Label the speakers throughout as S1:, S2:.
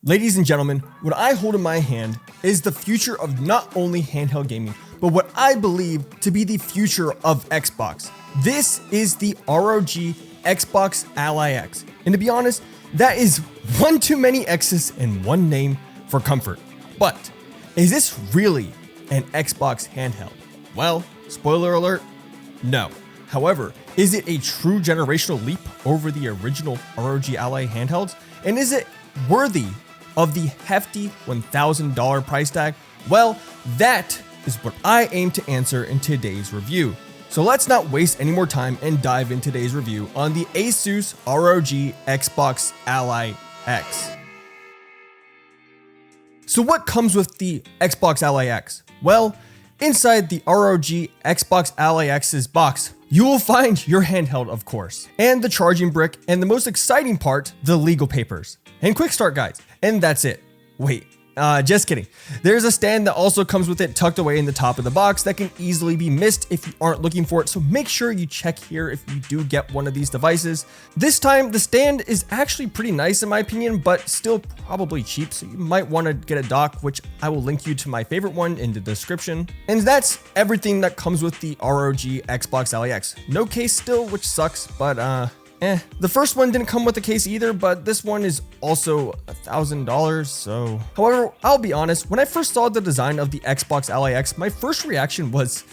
S1: Ladies and gentlemen, what I hold in my hand is the future of not only handheld gaming, but what I believe to be the future of Xbox. This is the ROG Xbox Ally X. And to be honest, that is one too many X's and one name for comfort. But is this really an Xbox handheld? Well, spoiler alert, no. However, is it a true generational leap over the original ROG Ally handhelds? And is it worthy of the hefty $1,000 price tag? Well, that is what I aim to answer in today's review. So let's not waste any more time and dive into today's review on the Asus ROG Xbox Ally X. So what comes with the Xbox Ally X? Well, inside the ROG Xbox Ally X's box, you will find your handheld, of course, and the charging brick, and the most exciting part, the legal papers and quick start guides. And that's it. Wait, just kidding. There's a stand that also comes with it tucked away in the top of the box that can easily be missed if you aren't looking for it. So make sure you check here if you do get one of these devices. This time, the stand is actually pretty nice in my opinion, but still probably cheap. So you might want to get a dock, which I will link you to my favorite one in the description. And that's everything that comes with the ROG Xbox Ally X. No case still, which sucks, but the first one didn't come with a case either, but this one is also $1,000, so. However, I'll be honest, when I first saw the design of the Xbox Ally X, my first reaction was,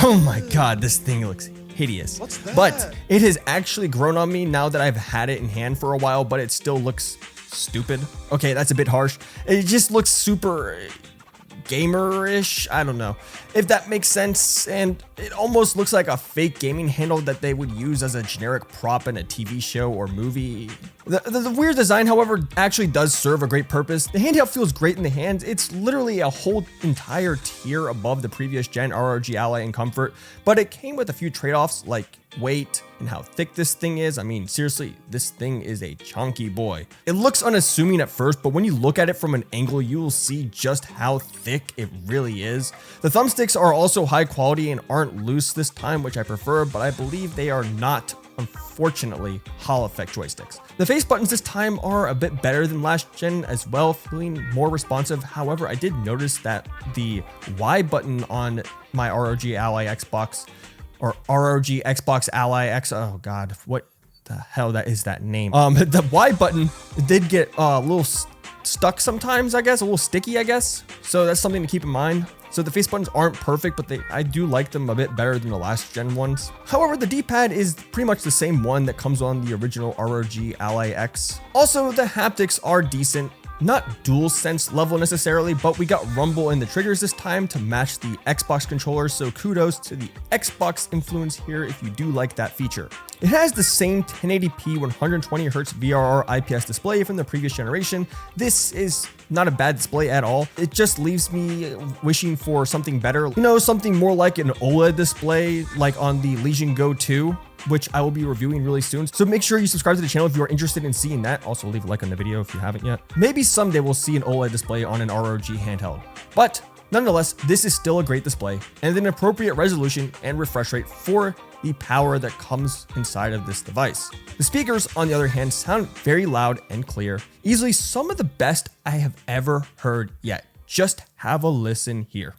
S1: oh my god, this thing looks hideous.
S2: What's that?
S1: But it has actually grown on me now that I've had it in hand for a while, but it still looks stupid. Okay, that's a bit harsh. It just looks super gamer-ish, I don't know if that makes sense, and it almost looks like a fake gaming handle that they would use as a generic prop in a TV show or movie. The weird design, however, actually does serve a great purpose. The handheld feels great in the hands. It's literally a whole entire tier above the previous gen ROG Ally in comfort, but it came with a few trade-offs like weight and how thick this thing is. I mean, seriously, this thing is a chunky boy. It looks unassuming at first, but when you look at it from an angle, you will see just how thick it really is. The thumbsticks are also high quality and aren't loose this time, which I prefer, but I believe they are not, unfortunately, Hall effect joysticks. The face buttons this time are a bit better than last gen as well, feeling more responsive. However, I did notice that the Y button on my ROG Ally Xbox or ROG Xbox Ally X, oh god, what the hell that is that name? The Y button did get a little stuck sometimes, I guess, a little sticky, I guess. So that's something to keep in mind. So the face buttons aren't perfect, but I do like them a bit better than the last gen ones. However, the D-pad is pretty much the same one that comes on the original ROG Ally X. Also, the haptics are decent. Not DualSense level necessarily, but we got rumble in the triggers this time to match the Xbox controller, so kudos to the Xbox influence here if you do like that feature. It has the same 1080p 120 Hz VRR IPS display from the previous generation. This is not a bad display at all. It just leaves me wishing for something better. You know, something more like an OLED display like on the Legion Go 2. Which I will be reviewing really soon. So make sure you subscribe to the channel if you are interested in seeing that. Also leave a like on the video if you haven't yet. Maybe someday we'll see an OLED display on an ROG handheld. But nonetheless, this is still a great display and an appropriate resolution and refresh rate for the power that comes inside of this device. The speakers, on the other hand, sound very loud and clear. Easily some of the best I have ever heard yet. Just have a listen here.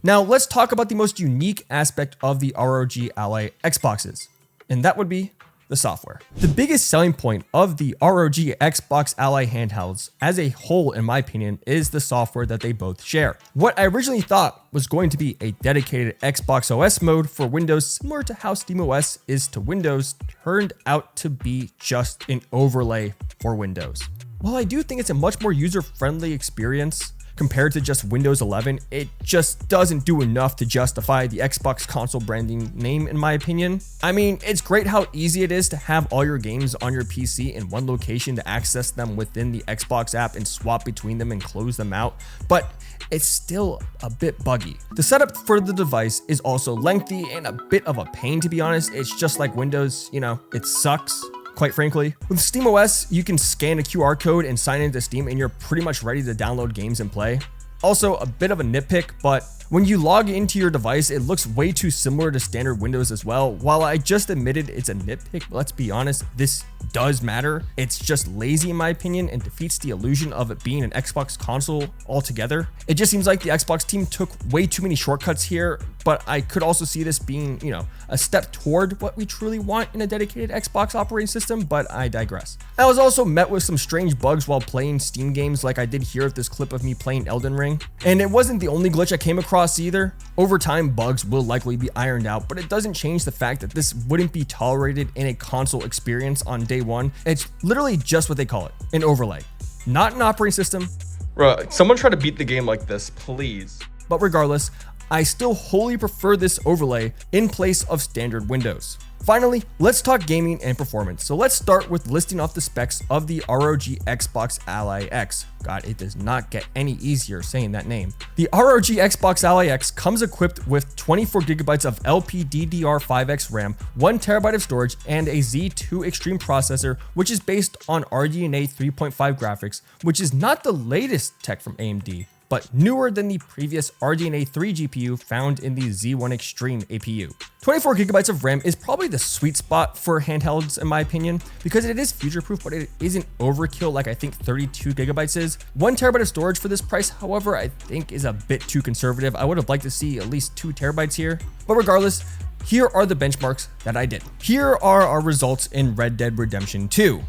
S1: Now let's talk about the most unique aspect of the ROG Ally Xboxes, and that would be the software. The biggest selling point of the ROG Xbox Ally handhelds as a whole, in my opinion, is the software that they both share. What I originally thought was going to be a dedicated Xbox OS mode for Windows, similar to how SteamOS is to Windows, turned out to be just an overlay for Windows. While I do think it's a much more user-friendly experience, compared to just Windows 11, it just doesn't do enough to justify the Xbox console branding name in my opinion. I mean, it's great how easy it is to have all your games on your PC in one location to access them within the Xbox app and swap between them and close them out, but it's still a bit buggy. The setup for the device is also lengthy and a bit of a pain, to be honest. It's just like Windows, you know, it sucks, quite frankly. With SteamOS, you can scan a QR code and sign into Steam and you're pretty much ready to download games and play. Also, a bit of a nitpick, but when you log into your device, it looks way too similar to standard Windows as well. While I just admitted it's a nitpick, let's be honest, this does matter. It's just lazy in my opinion and defeats the illusion of it being an Xbox console altogether. It just seems like the Xbox team took way too many shortcuts here, but I could also see this being, you know, a step toward what we truly want in a dedicated Xbox operating system, but I digress. I was also met with some strange bugs while playing Steam games like I did here with this clip of me playing Elden Ring. And it wasn't the only glitch I came across either. Over time, bugs will likely be ironed out, but it doesn't change the fact that this wouldn't be tolerated in a console experience on day one. It's literally just what they call it, an overlay, not an operating system.
S2: Bro, someone try to beat the game like this, please.
S1: But regardless, I still wholly prefer this overlay in place of standard Windows. Finally, let's talk gaming and performance. So let's start with listing off the specs of the ROG Xbox Ally X. God, it does not get any easier saying that name. The ROG Xbox Ally X comes equipped with 24 gigabytes of LPDDR5X RAM, 1 terabyte of storage, and a Z2 Extreme processor, which is based on RDNA 3.5 graphics, which is not the latest tech from AMD, but newer than the previous RDNA 3 GPU found in the Z2 Extreme APU. 24 gigabytes of RAM is probably the sweet spot for handhelds in my opinion, because it is future-proof, but it isn't overkill like I think 32 gigabytes is. 1 terabyte of storage for this price, however, I think is a bit too conservative. I would have liked to see at least 2 terabytes here, but regardless, here are the benchmarks that I did. Here are our results in Red Dead Redemption 2.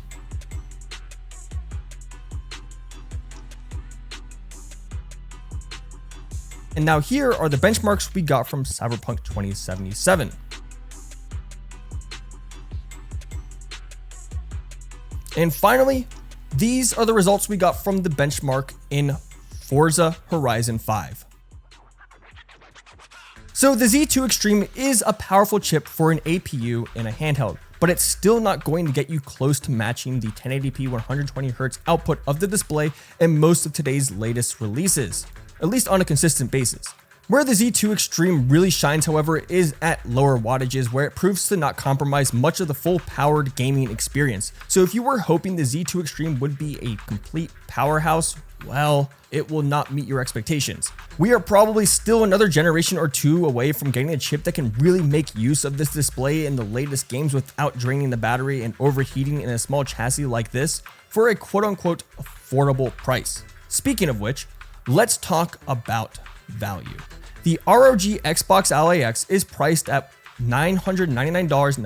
S1: And now here are the benchmarks we got from Cyberpunk 2077. And finally, these are the results we got from the benchmark in Forza Horizon 5. So the Z2 Extreme is a powerful chip for an APU in a handheld, but it's still not going to get you close to matching the 1080p 120Hz output of the display in most of today's latest releases, at least on a consistent basis. Where the Z2 Extreme really shines, however, is at lower wattages, where it proves to not compromise much of the full powered gaming experience. So if you were hoping the Z2 Extreme would be a complete powerhouse, well, it will not meet your expectations. We are probably still another generation or two away from getting a chip that can really make use of this display in the latest games without draining the battery and overheating in a small chassis like this for a quote-unquote affordable price. Speaking of which, let's talk about value. The ROG Xbox Ally X is priced at $999.99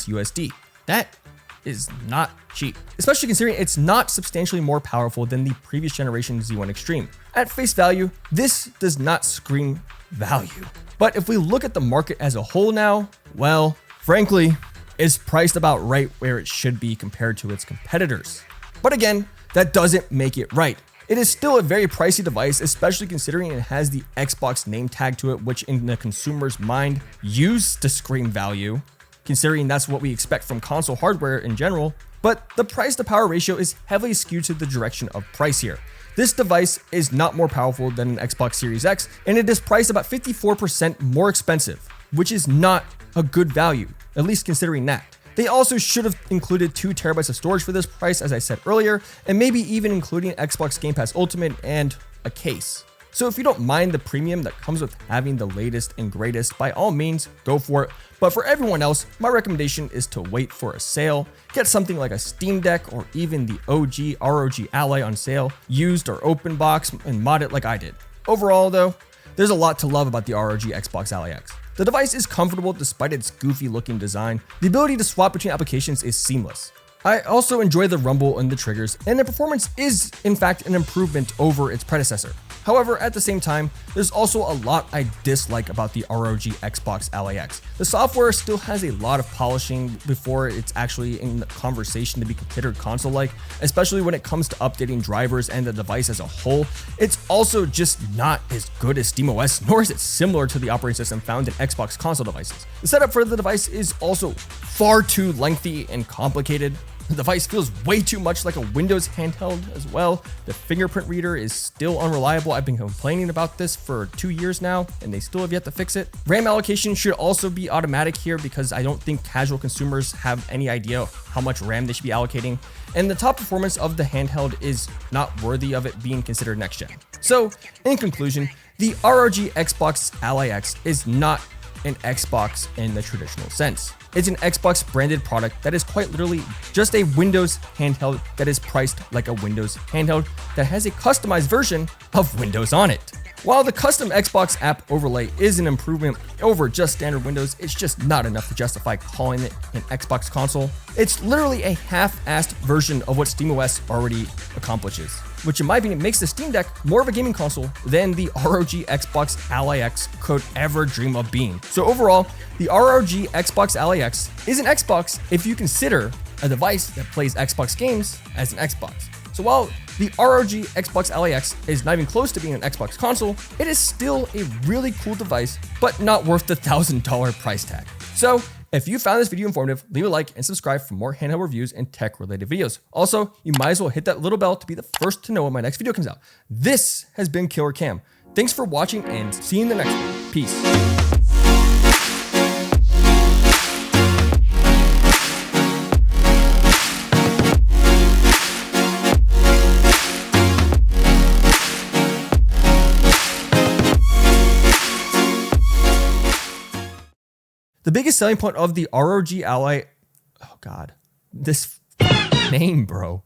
S1: USD. That is not cheap, especially considering it's not substantially more powerful than the previous generation Z2 Extreme. At face value, this does not scream value. But if we look at the market as a whole now, well, frankly, it's priced about right where it should be compared to its competitors. But again, that doesn't make it right. It is still a very pricey device, especially considering it has the Xbox name tag to it, which in the consumer's mind used to scream value, considering that's what we expect from console hardware in general. But the price to power ratio is heavily skewed to the direction of price here. This device is not more powerful than an Xbox Series X, and it is priced about 54% more expensive, which is not a good value, at least considering that. They also should have included 2 terabytes of storage for this price, as I said earlier, and maybe even including Xbox Game Pass Ultimate and a case. So if you don't mind the premium that comes with having the latest and greatest, by all means, go for it. But for everyone else, my recommendation is to wait for a sale, get something like a Steam Deck or even the OG ROG Ally on sale, used or open box, and mod it like I did. Overall though, there's a lot to love about the ROG Xbox Ally X. The device is comfortable despite its goofy looking design. The ability to swap between applications is seamless. I also enjoy the rumble in the triggers, and the performance is in fact an improvement over its predecessor. However, at the same time, there's also a lot I dislike about the ROG Xbox Ally X. The software still has a lot of polishing before it's actually in the conversation to be considered console-like, especially when it comes to updating drivers and the device as a whole. It's also just not as good as SteamOS, nor is it similar to the operating system found in Xbox console devices. The setup for the device is also far too lengthy and complicated. The device feels way too much like a Windows handheld as well. The fingerprint reader is still unreliable. I've been complaining about this for 2 years now, and they still have yet to fix it. RAM allocation should also be automatic here because I don't think casual consumers have any idea how much RAM they should be allocating. And the top performance of the handheld is not worthy of it being considered next gen. So, in conclusion, the ROG Xbox Ally X is not an Xbox in the traditional sense. It's an Xbox branded product that is quite literally just a Windows handheld that is priced like a Windows handheld that has a customized version of Windows on it. While the custom Xbox app overlay is an improvement over just standard Windows, it's just not enough to justify calling it an Xbox console. It's literally a half-assed version of what SteamOS already accomplishes, which in my opinion makes the Steam Deck more of a gaming console than the ROG Xbox Ally X could ever dream of being. So overall, the ROG Xbox Ally X is an Xbox if you consider a device that plays Xbox games as an Xbox. So while the ROG Xbox Ally X is not even close to being an Xbox console, it is still a really cool device, but not worth the $1,000 price tag. So if you found this video informative, leave a like and subscribe for more handheld reviews and tech related videos. Also, you might as well hit that little bell to be the first to know when my next video comes out. This has been Killer Cam. Thanks for watching and see you in the next one. Peace. The biggest selling point of the ROG Ally, oh God, this name, bro.